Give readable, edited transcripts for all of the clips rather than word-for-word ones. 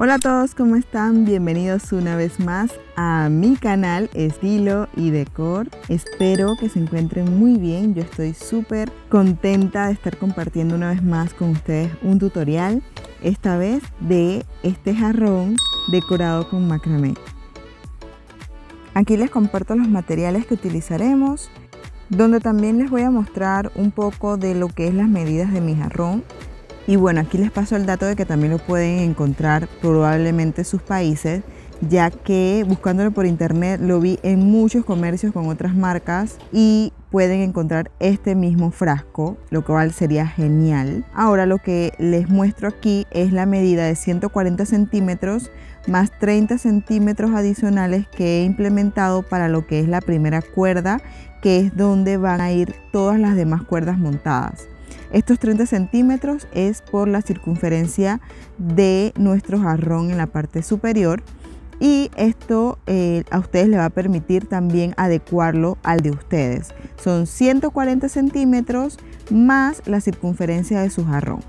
Hola a todos, ¿cómo están? Bienvenidos una vez más a mi canal Estilo y Decor. Espero que se encuentren muy bien. Yo estoy súper contenta de estar compartiendo una vez más con ustedes un tutorial, esta vez de este jarrón decorado con macramé. Aquí les comparto los materiales que utilizaremos, donde también les voy a mostrar un poco de lo que es las medidas de mi jarrón. Y bueno, aquí les paso el dato de que también lo pueden encontrar probablemente en sus países, ya que buscándolo por internet lo vi en muchos comercios con otras marcas y pueden encontrar este mismo frasco, lo cual sería genial. Ahora lo que les muestro aquí es la medida de 140 centímetros más 30 centímetros adicionales que he implementado para lo que es la primera cuerda, que es donde van a ir todas las demás cuerdas montadas. Estos 30 centímetros es por la circunferencia de nuestro jarrón en la parte superior, y esto a ustedes les va a permitir también adecuarlo al de ustedes. Son 140 centímetros más la circunferencia de su jarrón.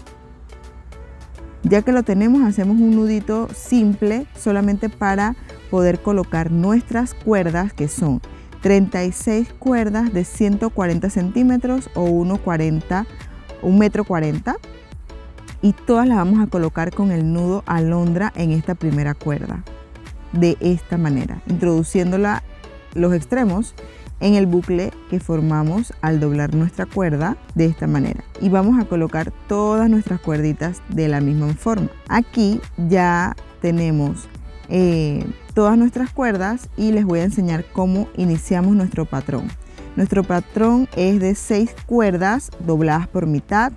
Ya que lo tenemos, hacemos un nudito simple solamente para poder colocar nuestras cuerdas, que son 36 cuerdas de 140 centímetros o 1,40 1,40 m, y todas las vamos a colocar con el nudo alondra en esta primera cuerda, de esta manera, introduciéndola los extremos en el bucle que formamos al doblar nuestra cuerda de esta manera, y vamos a colocar todas nuestras cuerditas de la misma forma. Aquí ya tenemos todas nuestras cuerdas y les voy a enseñar cómo iniciamos nuestro patrón. Nuestro patrón es de 6 cuerdas dobladas por mitad,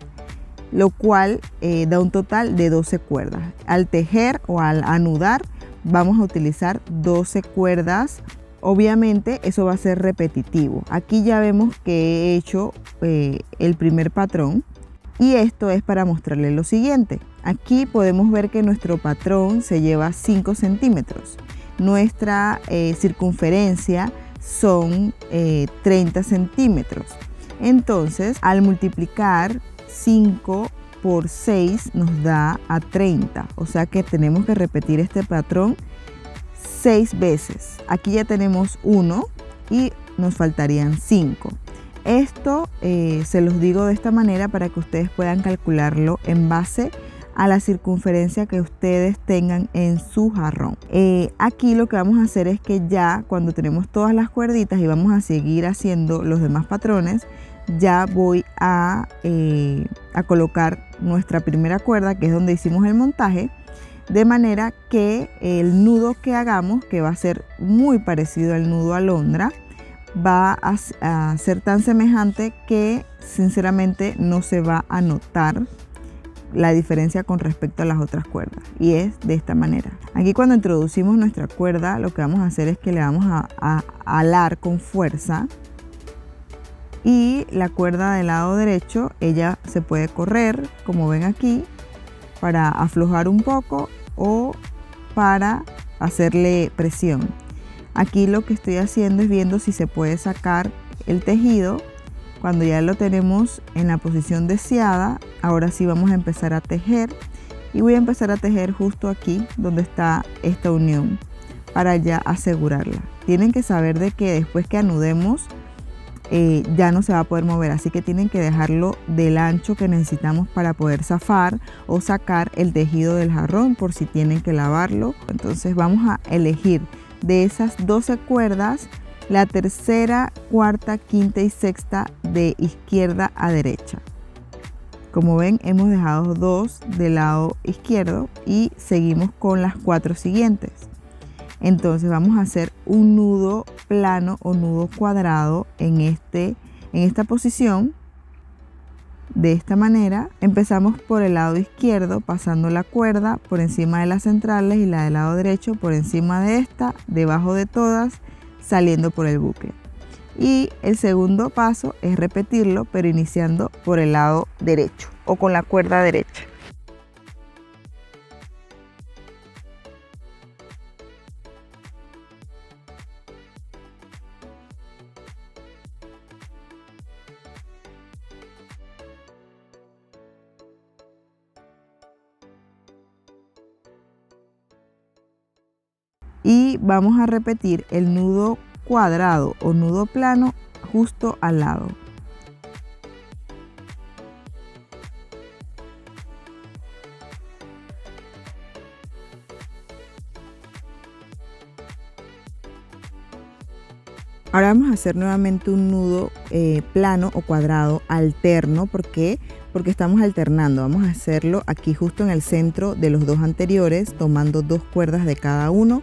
lo cual da un total de 12 cuerdas. Al tejer o al anudar vamos a utilizar 12 cuerdas. Obviamente eso va a ser repetitivo. Aquí ya vemos que he hecho el primer patrón, y esto es para mostrarles lo siguiente. Aquí podemos ver que nuestro patrón se lleva 5 centímetros. Nuestra circunferencia son 30 centímetros. Entonces, al multiplicar 5 por 6 nos da a 30. O sea que tenemos que repetir este patrón 6 veces. Aquí ya tenemos 1 y nos faltarían 5. Esto se los digo de esta manera para que ustedes puedan calcularlo en base a la circunferencia que ustedes tengan en su jarrón. Aquí lo que vamos a hacer es que ya cuando tenemos todas las cuerditas y vamos a seguir haciendo los demás patrones, ya voy a colocar nuestra primera cuerda, que es donde hicimos el montaje, de manera que el nudo que hagamos, que va a ser muy parecido al nudo alondra, va a ser tan semejante que sinceramente no se va a notar la diferencia con respecto a las otras cuerdas, y es de esta manera. Aquí cuando introducimos nuestra cuerda, lo que vamos a hacer es que le vamos a alar con fuerza, y la cuerda del lado derecho, ella se puede correr, como ven aquí, para aflojar un poco o para hacerle presión. Aquí lo que estoy haciendo es viendo si se puede sacar el tejido. Cuando ya lo tenemos en la posición deseada, ahora sí vamos a empezar a tejer, y voy a empezar a tejer justo aquí donde está esta unión para ya asegurarla. Tienen que saber de que después que anudemos ya no se va a poder mover, así que tienen que dejarlo del ancho que necesitamos para poder zafar o sacar el tejido del jarrón por si tienen que lavarlo. Entonces vamos a elegir de esas 12 cuerdas la tercera, cuarta, quinta y sexta de izquierda a derecha. Como ven, hemos dejado 2 del lado izquierdo y seguimos con las 4 siguientes. Entonces vamos a hacer un nudo plano o nudo cuadrado en esta posición. De esta manera empezamos por el lado izquierdo, pasando la cuerda por encima de las centrales, y la del lado derecho por encima de esta, debajo de todas, saliendo por el bucle. Y el segundo paso es repetirlo, pero iniciando por el lado derecho o con la cuerda derecha. Y vamos a repetir el nudo cuadrado o nudo plano justo al lado. Ahora vamos a hacer nuevamente un nudo plano o cuadrado alterno. ¿Por qué? Porque estamos alternando. Vamos a hacerlo aquí justo en el centro de los dos anteriores, tomando 2 cuerdas de cada uno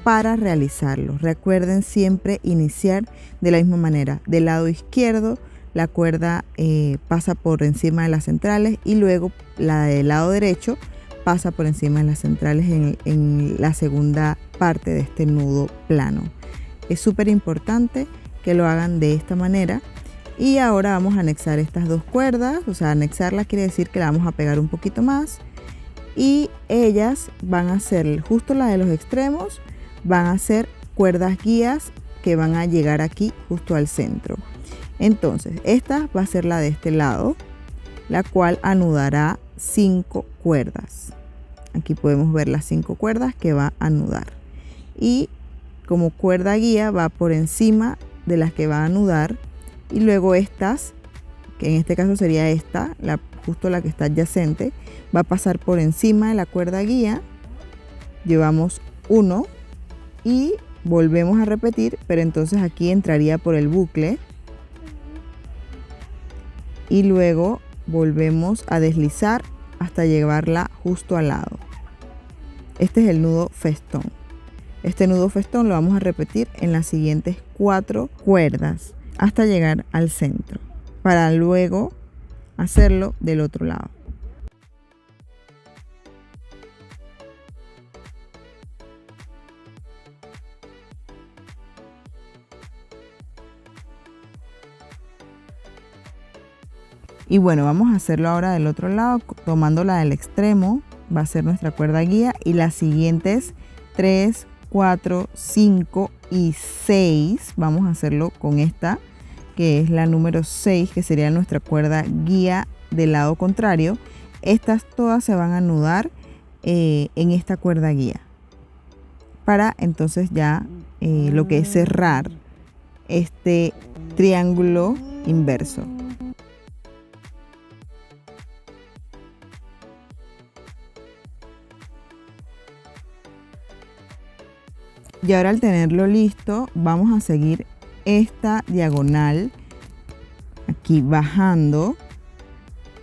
para realizarlo. Recuerden siempre iniciar de la misma manera. Del lado izquierdo la cuerda pasa por encima de las centrales y luego la del lado derecho pasa por encima de las centrales en la segunda parte de este nudo plano. Es súper importante que lo hagan de esta manera. Y ahora vamos a anexar estas 2 cuerdas. O sea, anexarlas quiere decir que la vamos a pegar un poquito más. Y ellas van a ser justo la de los extremos. Van a ser cuerdas guías que van a llegar aquí justo al centro. Entonces, esta va a ser la de este lado, la cual anudará 5 cuerdas. Aquí podemos ver las 5 cuerdas que va a anudar. Y como cuerda guía va por encima de las que va a anudar, y luego estas, que en este caso sería esta, justo la que está adyacente, va a pasar por encima de la cuerda guía. Llevamos 1 y volvemos a repetir, pero entonces aquí entraría por el bucle y luego volvemos a deslizar hasta llevarla justo al lado. Este es el nudo festón. Este nudo festón lo vamos a repetir en las siguientes 4 cuerdas hasta llegar al centro, para luego hacerlo del otro lado. Y bueno, vamos a hacerlo ahora del otro lado, tomando la del extremo, va a ser nuestra cuerda guía, y las siguientes 3, 4, 5 y 6 vamos a hacerlo con esta, que es la número 6, que sería nuestra cuerda guía del lado contrario. Estas todas se van a anudar en esta cuerda guía, para entonces ya lo que es cerrar este triángulo inverso. Y ahora, al tenerlo listo, vamos a seguir esta diagonal aquí bajando,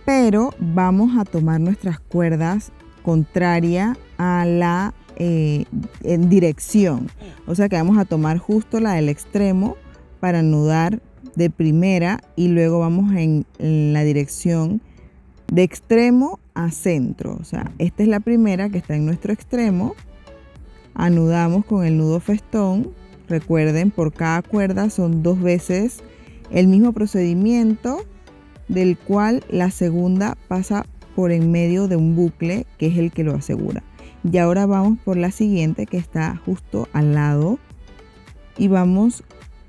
pero vamos a tomar nuestras cuerdas contraria a la en dirección. O sea que vamos a tomar justo la del extremo para anudar de primera, y luego vamos en la dirección de extremo a centro. O sea, esta es la primera que está en nuestro extremo. Anudamos con el nudo festón. Recuerden, por cada cuerda son 2 veces el mismo procedimiento, del cual la segunda pasa por en medio de un bucle que es el que lo asegura. Y ahora vamos por la siguiente, que está justo al lado, y vamos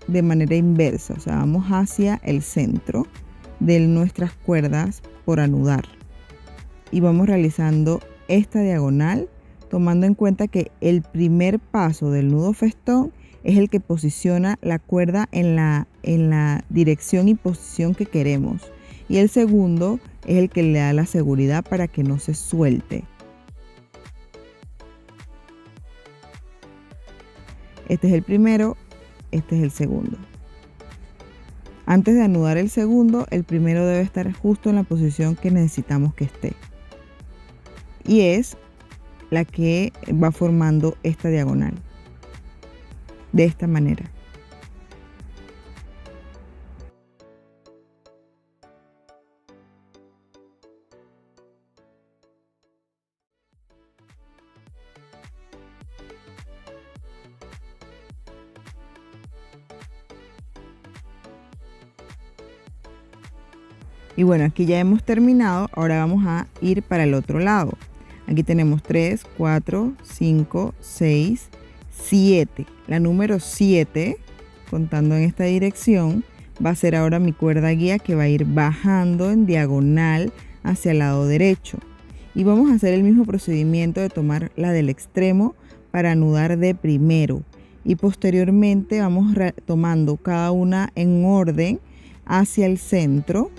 de manera inversa, o sea, vamos hacia el centro de nuestras cuerdas por anudar, y vamos realizando esta diagonal, tomando en cuenta que el primer paso del nudo festón es el que posiciona la cuerda en la dirección y posición que queremos, y el segundo es el que le da la seguridad para que no se suelte. Este es el primero, este es el segundo. Antes de anudar el segundo, el primero debe estar justo en la posición que necesitamos que esté, y es la que va formando esta diagonal de esta manera. Y bueno, aquí ya hemos terminado. Ahora vamos a ir para el otro lado. Aquí tenemos 3, 4, 5, 6, 7. La número 7, contando en esta dirección, va a ser ahora mi cuerda guía, que va a ir bajando en diagonal hacia el lado derecho. Y vamos a hacer el mismo procedimiento de tomar la del extremo para anudar de primero y posteriormente vamos tomando cada una en orden hacia el centro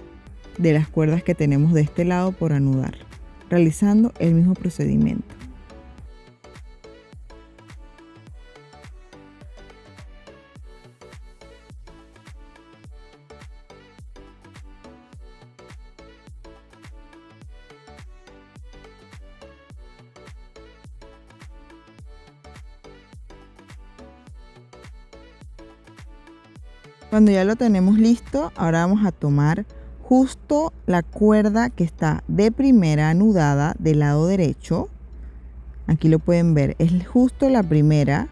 de las cuerdas que tenemos de este lado por anudar, realizando el mismo procedimiento. Cuando ya lo tenemos listo, ahora vamos a tomar justo la cuerda que está de primera anudada del lado derecho. Aquí lo pueden ver, es justo la primera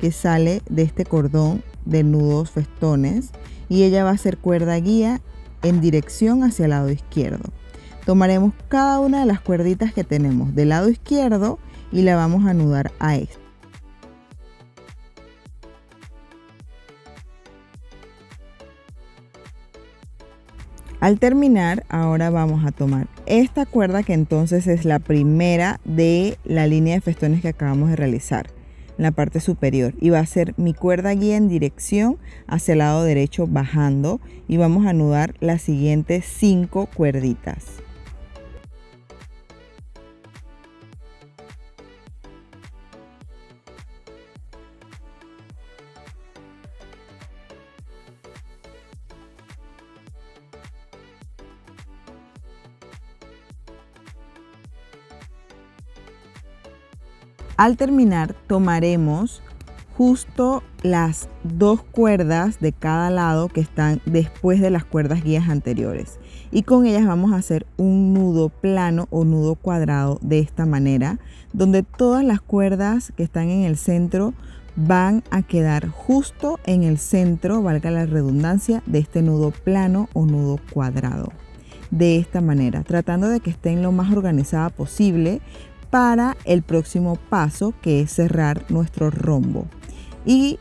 que sale de este cordón de nudos festones y ella va a ser cuerda guía en dirección hacia el lado izquierdo. Tomaremos cada una de las cuerditas que tenemos del lado izquierdo y la vamos a anudar a esta. Al terminar, ahora vamos a tomar esta cuerda que entonces es la primera de la línea de festones que acabamos de realizar en la parte superior y va a ser mi cuerda guía en dirección hacia el lado derecho bajando y vamos a anudar las siguientes 5 cuerditas. Al terminar, tomaremos justo las 2 cuerdas de cada lado que están después de las cuerdas guías anteriores y con ellas vamos a hacer un nudo plano o nudo cuadrado de esta manera, donde todas las cuerdas que están en el centro van a quedar justo en el centro, valga la redundancia, de este nudo plano o nudo cuadrado. De esta manera, tratando de que estén lo más organizada posible para el próximo paso, que es cerrar nuestro rombo. Y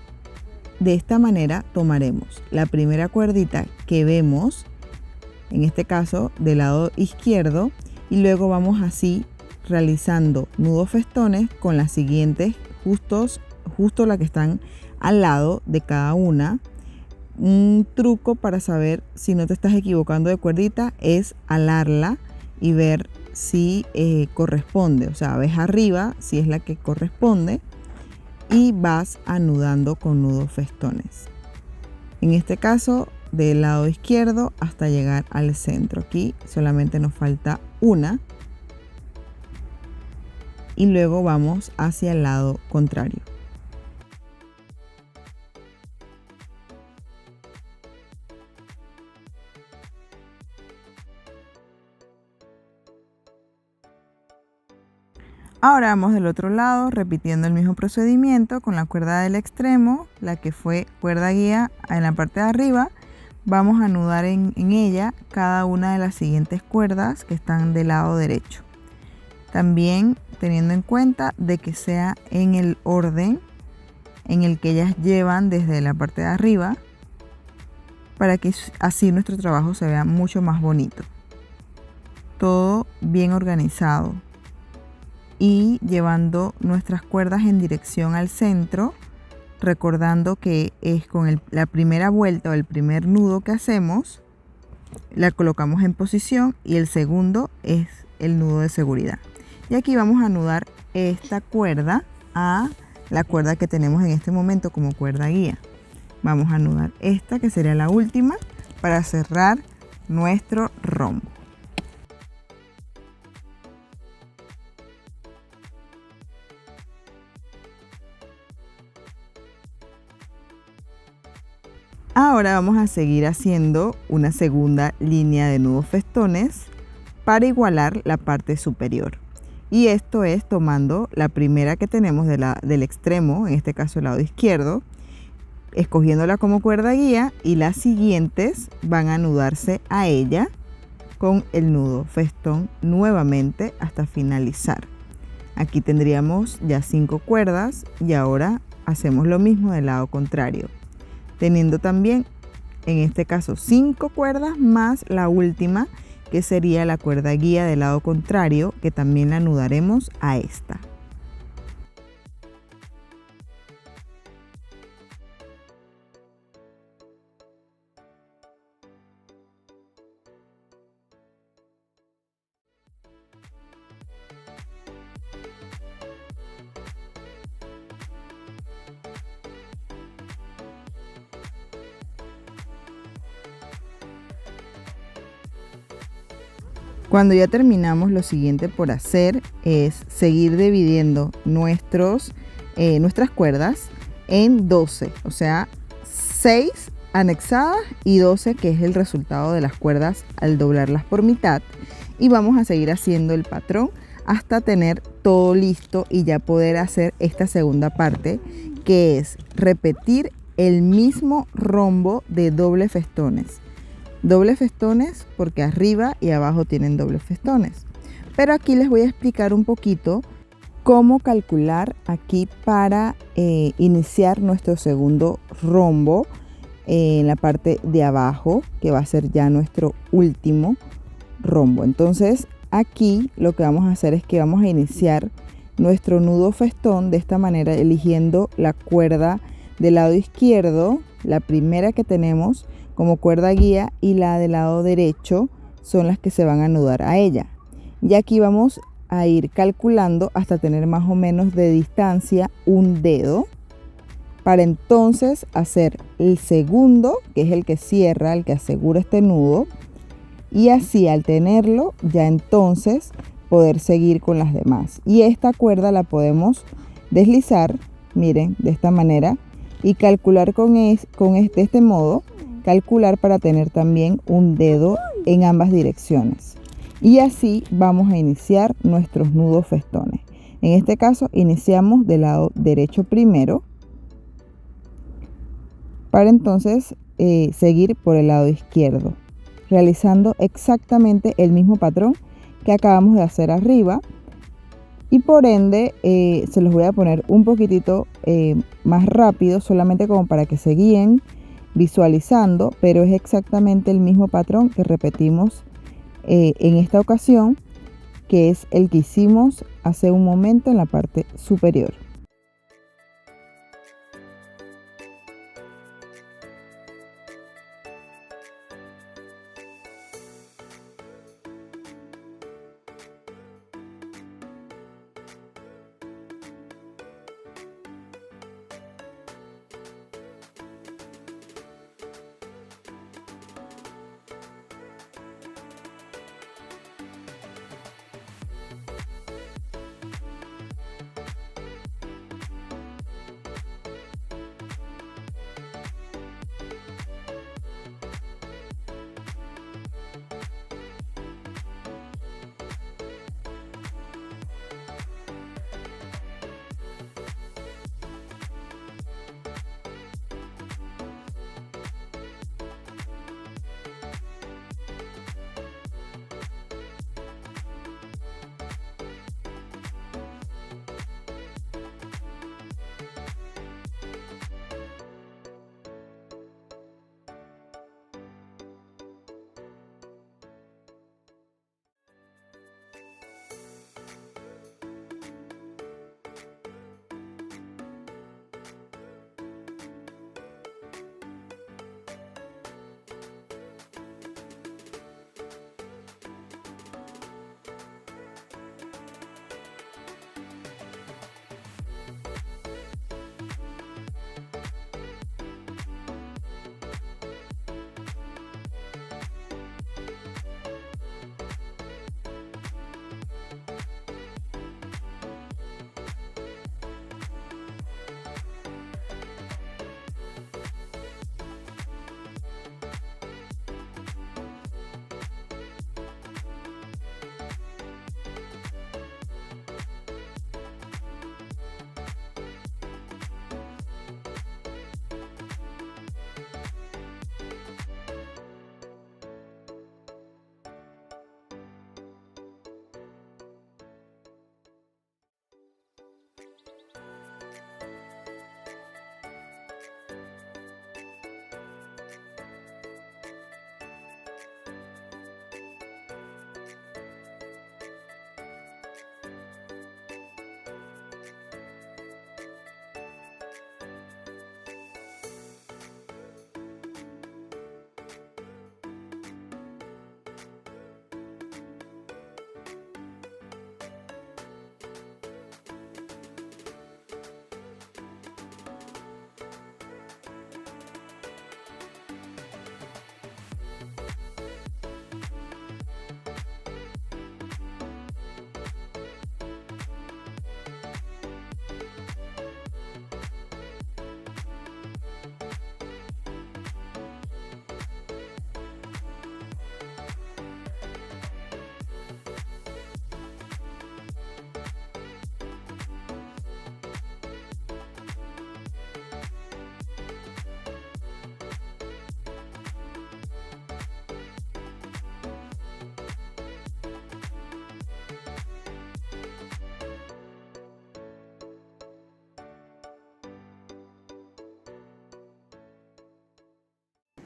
de esta manera tomaremos la primera cuerdita que vemos, en este caso del lado izquierdo, y luego vamos así realizando nudos festones con las siguientes justo las que están al lado de cada una. Un truco para saber si no te estás equivocando de cuerdita es alarla y ver si corresponde, o sea, ves arriba si es la que corresponde y vas anudando con nudos festones. En este caso, del lado izquierdo hasta llegar al centro. Aquí solamente nos falta una y luego vamos hacia el lado contrario. Ahora vamos del otro lado repitiendo el mismo procedimiento con la cuerda del extremo, la que fue cuerda guía en la parte de arriba. Vamos a anudar en ella cada una de las siguientes cuerdas que están del lado derecho. También teniendo en cuenta de que sea en el orden en el que ellas llevan desde la parte de arriba, para que así nuestro trabajo se vea mucho más bonito. Todo bien organizado y llevando nuestras cuerdas en dirección al centro, recordando que es con la primera vuelta o el primer nudo que hacemos, la colocamos en posición y el segundo es el nudo de seguridad. Y aquí vamos a anudar esta cuerda a la cuerda que tenemos en este momento como cuerda guía. Vamos a anudar esta que sería la última para cerrar nuestro rombo. Ahora vamos a seguir haciendo una segunda línea de nudos festones para igualar la parte superior. Y esto es tomando la primera que tenemos del extremo, en este caso el lado izquierdo, escogiéndola como cuerda guía y las siguientes van a anudarse a ella con el nudo festón nuevamente hasta finalizar. Aquí tendríamos ya 5 cuerdas y ahora hacemos lo mismo del lado contrario, teniendo también en este caso 5 cuerdas más la última que sería la cuerda guía del lado contrario, que también la anudaremos a esta. Cuando ya terminamos, lo siguiente por hacer es seguir dividiendo nuestras cuerdas en 12, o sea, 6 anexadas y 12 que es el resultado de las cuerdas al doblarlas por mitad. Y vamos a seguir haciendo el patrón hasta tener todo listo y ya poder hacer esta segunda parte, que es repetir el mismo rombo de doble festones. Doble festones porque arriba y abajo tienen dobles festones. Pero aquí les voy a explicar un poquito cómo calcular aquí para iniciar nuestro segundo rombo en la parte de abajo, que va a ser ya nuestro último rombo. Entonces aquí lo que vamos a hacer es que vamos a iniciar nuestro nudo festón de esta manera, eligiendo la cuerda del lado izquierdo, la primera que tenemos como cuerda guía, y la del lado derecho son las que se van a anudar a ella. Y aquí vamos a ir calculando hasta tener más o menos de distancia un dedo, para entonces hacer el segundo, que es el que cierra, el que asegura este nudo, y así al tenerlo ya entonces poder seguir con las demás. Y esta cuerda la podemos deslizar, miren, de esta manera, y calcular de este modo, calcular para tener también un dedo en ambas direcciones. Y así vamos a iniciar nuestros nudos festones. En este caso iniciamos del lado derecho primero, para entonces seguir por el lado izquierdo, realizando exactamente el mismo patrón que acabamos de hacer arriba. Y por ende se los voy a poner un poquitito más rápido, solamente como para que se guíen visualizando, pero es exactamente el mismo patrón que repetimos en esta ocasión, que es el que hicimos hace un momento en la parte superior.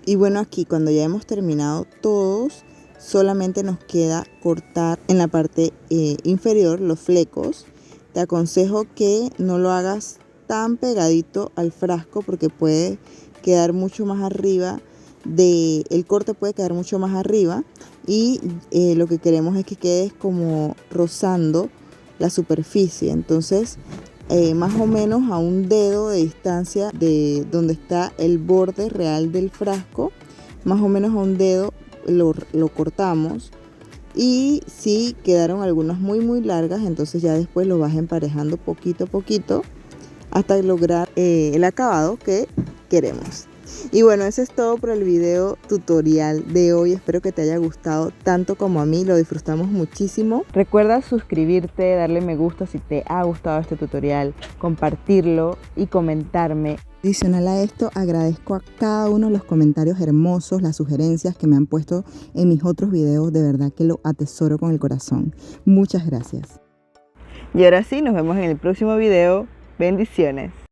Y bueno, aquí cuando ya hemos terminado todos, solamente nos queda cortar en la parte inferior los flecos. Te aconsejo que no lo hagas tan pegadito al frasco porque puede quedar mucho más arriba el corte puede quedar mucho más arriba y lo que queremos es que quede como rozando la superficie. Entonces más o menos a un dedo de distancia de donde está el borde real del frasco, más o menos a un dedo lo cortamos. Y si quedaron algunas muy largas, entonces ya después lo vas emparejando poquito a poquito hasta lograr el acabado que queremos. Y bueno, eso es todo por el video tutorial de hoy. Espero que te haya gustado tanto como a mí, lo disfrutamos muchísimo. Recuerda suscribirte, darle me gusta si te ha gustado este tutorial, compartirlo y comentarme. Adicional a esto, agradezco a cada uno de los comentarios hermosos, las sugerencias que me han puesto en mis otros videos. De verdad que lo atesoro con el corazón. Muchas gracias. Y ahora sí, nos vemos en el próximo video. Bendiciones.